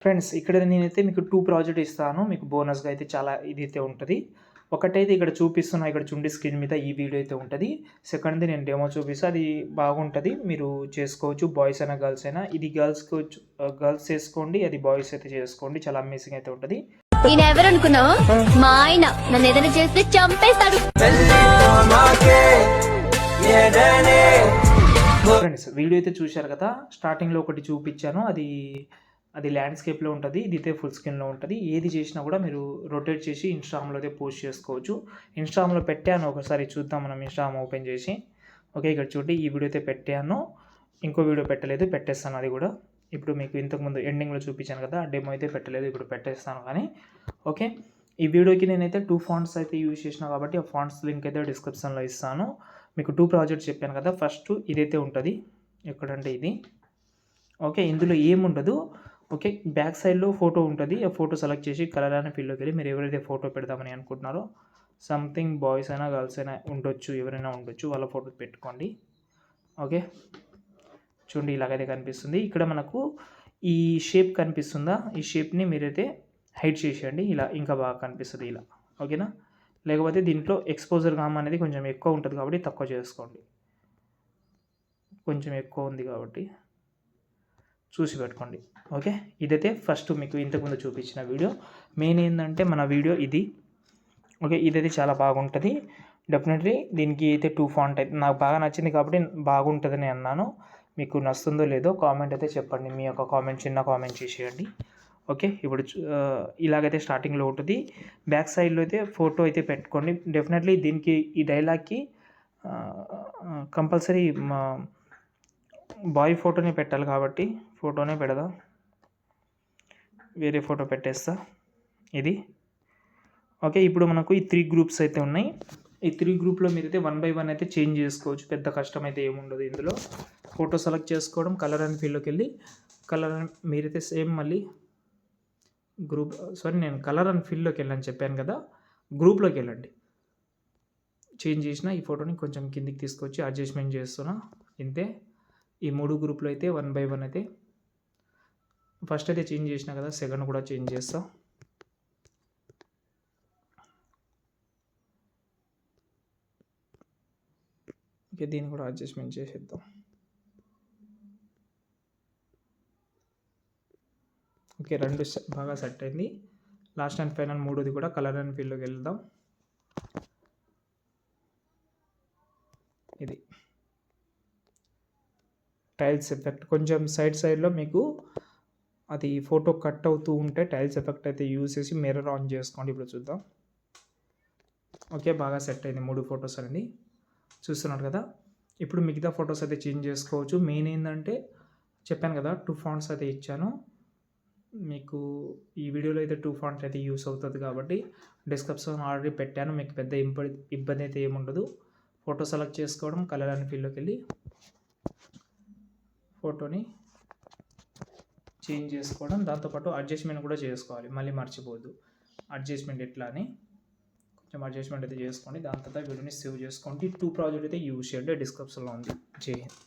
Friends ఇక్కడ నేనైతే మీకు 2 ప్రాజెక్ట్ ఇస్తాను. మీకు బోనస్‌గా అయితే చాలా ఇదైతే ఉంటది. ఒకటైతే ఇక్కడ చూపిస్తున్నా, ఇక్కడ చూడండి స్క్రీన్ మీద ఈ వీడియో అయితే ఉంటది. సెకండ్‌ది నేను డెమో చూపిస్తా. అది బాగుంటది. మీరు చేసుకోవచ్చు. బాయ్స్ అయినా, గర్ల్స్ అయినా. ఇది గర్ల్స్ చేసుకోండి. అది బాయ్స్ అయితే చేసుకోండి. చాలా అమేజింగ్ అయితే ఉంటది. ఈయన ఎవరు అనుకున్నావు? మా ఆయన నన్ను ఏదైనా చేస్తే చంపేస్తాడు. ఫ్రెండ్స్ వీడియో అయితే చూశారు కదా. స్టార్టింగ్‌లో ఒకటి చూపించాను. అది ల్యాండ్‌స్కేప్‌లో ఉంటది. ఇదైతే ఫుల్ స్క్రీన్‌లో ఉంటది. ఏది చేసినా కూడా మీరు రొటేట్ చేసి ఇన్‌స్టాగ్రామ్‌లో అయితే పోస్ట్ చేసుకోవచ్చు. ఇన్‌స్టాగ్రామ్‌లో పెట్టాను, ఒకసారి చూద్దాం మనం ఇన్‌స్టాగ్రామ్ ఓపెన్ చేసి. ఓకే, ఇక్కడ చూడండి ఈ వీడియో అయితే పెట్టాను. ఇంకో వీడియో పెట్టలేదు, పెట్టేస్తాను అది కూడా. ఇప్పుడు మీకు ఇంతకుముందు ఎండింగ్‌లో చూపించాను కదా, డెమో అయితే పెట్టలేదు, ఇప్పుడు పెట్టేస్తాను కానీ. ఓకే, ఈ వీడియోకి నేనైతే 2 ఫాంట్స్ అయితే యూజ్ చేసిన కాబట్టి ఆ ఫాంట్స్ లింక్ అయితే డిస్క్రిప్షన్‌లో ఇస్తాను. మీకు 2 ప్రాజెక్ట్స్ చెప్పాను కదా. ఫస్ట్ ఇదైతే ఉంటుంది, ఎక్కడంటే ఇది. ఓకే, ఇందులో ఏముండదు. ఓకే, బ్యాక్ సైడ్లో ఫోటో ఉంటుంది. ఆ ఫోటో సెలెక్ట్ చేసి కలర్ అనే ఫీల్డ్లోకి వెళ్ళి మీరు ఎవరైతే ఫోటో పెడదామని అనుకుంటున్నారో, సంథింగ్ బాయ్స్ అయినా గర్ల్స్ అయినా ఉండొచ్చు, ఎవరైనా ఉండొచ్చు, వాళ్ళ ఫోటో పెట్టుకోండి. ఓకే, చూడండి ఇలాగైతే కనిపిస్తుంది. ఇక్కడ మనకు ఈ షేప్ కనిపిస్తుందా, ఈ షేప్ని మీరైతే హైడ్ చేసేయండి. ఇలా ఇంకా బాగా కనిపిస్తుంది ఇలా. ఓకేనా, లేకపోతే దీంట్లో ఎక్స్పోజర్ గామ్ అనేది కొంచెం ఎక్కువ ఉంటుంది కాబట్టి తక్కువ చేసుకోండి. కొంచెం ఎక్కువ ఉంది కాబట్టి చూసి పెట్టుకోండి. ఓకే, ఇదైతే ఫస్ట్ మీకు ఇంతకుముందు చూపించిన వీడియో. మెయిన్ ఏంటంటే మన వీడియో ఇది. ఓకే, ఇదైతే చాలా బాగుంటుంది. డెఫినెట్లీ దీనికి అయితే 2 ఫాంట్ అయితే నాకు బాగా నచ్చింది కాబట్టి బాగుంటుందని అన్నాను. మీకు నచ్చుతుందో లేదో కామెంట్ అయితే చెప్పండి. మీ యొక్క కామెంట్ చిన్న కామెంట్ చేసేయండి. ఓకే, ఇప్పుడు ఇలాగైతే స్టార్టింగ్లో ఉంటుంది. బ్యాక్ సైడ్లో అయితే ఫోటో అయితే పెట్టుకోండి. డెఫినెట్లీ దీనికి ఈ డైలాగ్కి కంపల్సరీ బాయ్ ఫోటోనే పెట్టాలి కాబట్టి ఫోటోనే పెడదా, వేరే ఫోటో పెట్టేస్తా ఇది. ఓకే, ఇప్పుడు మనకు ఈ 3 గ్రూప్స్ అయితే ఉన్నాయి. ఈ 3 గ్రూప్లో మీరైతే 1 బై 1 అయితే చేంజ్ చేసుకోవచ్చు. పెద్ద కష్టం అయితే ఏముండదు. ఇందులో ఫోటో సెలెక్ట్ చేసుకోవడం, కలర్ అండ్ ఫీల్డ్లోకి వెళ్ళి మీరైతే సేమ్ మళ్ళీ నేను కలర్ అండ్ ఫీల్డ్లోకి వెళ్ళని చెప్పాను కదా, గ్రూప్లోకి వెళ్ళండి. చేంజ్ చేసిన ఈ ఫోటోని కొంచెం కిందికి తీసుకొచ్చి అడ్జస్ట్మెంట్ చేస్తున్నా. ఇంతే. ఈ 3 గ్రూప్లో అయితే 1 బై 1 అయితే ఫస్ట్ అయితే చేంజ్ చేసిన కదా, సెకండ్ కూడా చేంజ్ చేస్తా. ఓకే, దీన్ని కూడా అడ్జస్ట్మెంట్ చేసేద్దాం. ఓకే, 2 బాగా సెట్ అయింది. లాస్ట్ అండ్ ఫైనల్ 3ది కూడా కలర్ అండ్ ఫీల్డ్లోకి వెళ్దాం. ఇది టైల్స్ ఎఫెక్ట్ కొంచెం సైడ్లో మీకు అది ఫోటో కట్ అవుతూ ఉంటే టైల్స్ ఎఫెక్ట్ అయితే యూజ్ చేసి మిర్రర్ ఆన్ చేసుకోండి. ఇప్పుడు చూద్దాం. ఓకే, బాగా సెట్ అయింది 3 ఫొటోస్ అండి, చూస్తున్నారు కదా. ఇప్పుడు మిగతా ఫొటోస్ అయితే చేంజ్ చేసుకోవచ్చు. మెయిన్ ఏంటంటే చెప్పాను కదా 2 ఫాంట్స్ అయితే ఇచ్చాను మీకు. ఈ వీడియోలో అయితే 2 ఫాంట్ అయితే యూస్ అవుతుంది కాబట్టి డిస్క్రిప్షన్ ఆల్రెడీ పెట్టాను. మీకు పెద్ద ఇబ్బంది అయితే ఏముండదు. ఫోటో సెలెక్ట్ చేసుకోవడం, కలర్ అండ్ ఫీల్డ్లోకి వెళ్ళి ఫోటోని చేంజ్ చేసుకోవడం, దాంతోపాటు అడ్జస్ట్మెంట్ కూడా చేసుకోవాలి. మళ్ళీ మర్చిపోవద్దు అడ్జస్ట్మెంట్ ఎట్లా అని. కొంచెం అడ్జస్ట్మెంట్ అయితే చేసుకోండి. దాని తర్వాత వీడియోని సేవ్ చేసుకోండి. 2 ప్రాజెక్ట్ అయితే యూజ్ చేయండి, డిస్క్రిప్షన్లో ఉంది. జై హింద్.